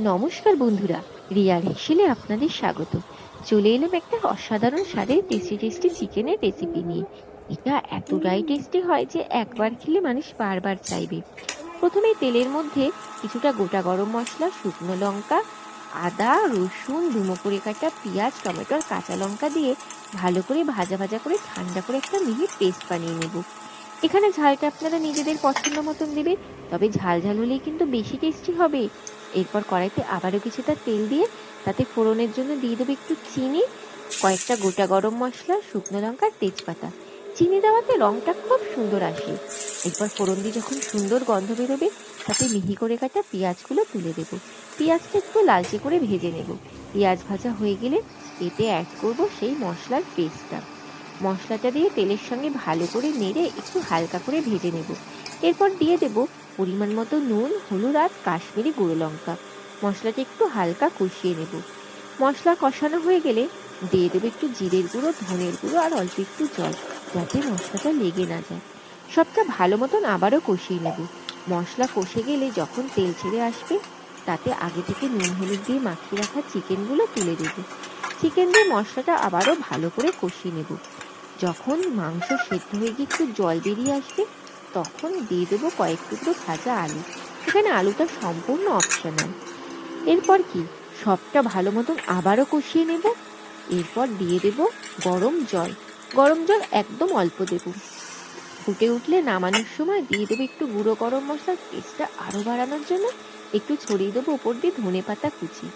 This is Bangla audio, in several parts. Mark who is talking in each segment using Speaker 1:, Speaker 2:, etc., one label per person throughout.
Speaker 1: নমস্কার বন্ধুরা, রিয়ার হেসেলে আপনাদের স্বাগত। চলে এলাম একটা অসাধারণ স্বাদের টেস্টি চিকেনের রেসিপি নিয়ে। এটা এতটাই টেস্টি হয় যে একবার খেলে মানুষ বারবার চাইবে। প্রথমে তেলের মধ্যে কিছুটা গোটা গরম মশলা, শুকনো লঙ্কা, আদা, রসুন, ডুমো করে কাটা পেঁয়াজ, টমেটো আর কাঁচা লঙ্কা দিয়ে ভালো করে ভাজা ভাজা করে ঠান্ডা করে একটা মিহি পেস্ট বানিয়ে নেব। এখানে ঝালটা আপনারা নিজেদের পছন্দ মতন দেবেন, তবে ঝাল ঝাল হলেই কিন্তু বেশি টেস্টি হবে। এরপর কড়াইতে আবারও কিছুটা তেল দিয়ে তাতে ফোড়নের জন্য দিয়ে দেবো একটু চিনি, কয়েকটা গোটা গরম মশলা, শুকনো লঙ্কা, তেজপাতা। চিনি দেওয়াতে রংটা খুব সুন্দর আসে। এরপর ফোড়ন দিয়ে যখন সুন্দর গন্ধ বেরোবে তাতে মিহি করে কাটা পেঁয়াজগুলো তুলে দেবো। পেঁয়াজটা একটু লালচে করে ভেজে নেব। পেঁয়াজ ভাজা হয়ে গেলে এতে অ্যাড করব সেই মশলার পেস্টটা। মশলাটা দিয়ে তেলের সঙ্গে ভালো করে নেড়ে একটু হালকা করে ভেজে নেব। এরপর দিয়ে দেব পরিমাণ মতো নুন, হলুদ আর কাশ্মীরি গুঁড়ো লঙ্কা। মশলাটা একটু হালকা কষিয়ে নেব। মশলা কষানো হয়ে গেলে দিয়ে দেবো একটু জিরের গুঁড়ো, ধনের গুঁড়ো আর অল্প একটু জল, যাতে মশলাটা লেগে না যায়। সবটা ভালো মতন আবারও কষিয়ে নেব। মশলা কষে গেলে যখন তেল ছেড়ে আসবে তাতে আগে থেকে নুন হলুদ দিয়ে মাখিয়ে রাখা চিকেনগুলো তুলে দেবো। চিকেন দিয়ে মশলাটা আবারও ভালো করে কষিয়ে নেব। যখন মাংস সেদ্ধ হয়ে গিয়ে একটু জল বেরিয়ে আসবে তখন দিয়ে দেবো কয়েক টুকরো ভাজা আলু। এখানে আলুটা সম্পূর্ণ অপশনাল। এরপর কি সবটা ভালো মতন আবারও কষিয়ে নেব। এরপর দিয়ে দেব গরম জল। গরম জল একদম অল্প দেব। ফুটে উঠলে নামানোর সময় দিয়ে দেবো একটু গুঁড়ো গরম মশলার টেস্টটা আরও বাড়ানোর জন্য একটু ছড়িয়ে দেবো ওপর দিয়ে ধনেপাতা কুচি।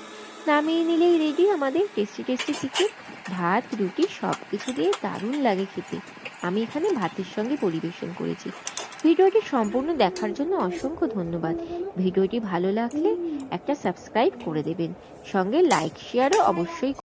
Speaker 1: নামিয়ে নিলেই রেডি আমাদের টেস্টি চিকেন। ভাত, রুটি সব কিছু দিয়ে দারুণ লাগে খেতে। আমি এখানে ভাতের সঙ্গে পরিবেশন করেছি। ভিডিওটি সম্পূর্ণ দেখার জন্য অসংখ্য ধন্যবাদ। ভিডিওটি ভালো লাগলে একটা সাবস্ক্রাইব করে দেবেন, সঙ্গে লাইক শেয়ারও অবশ্যই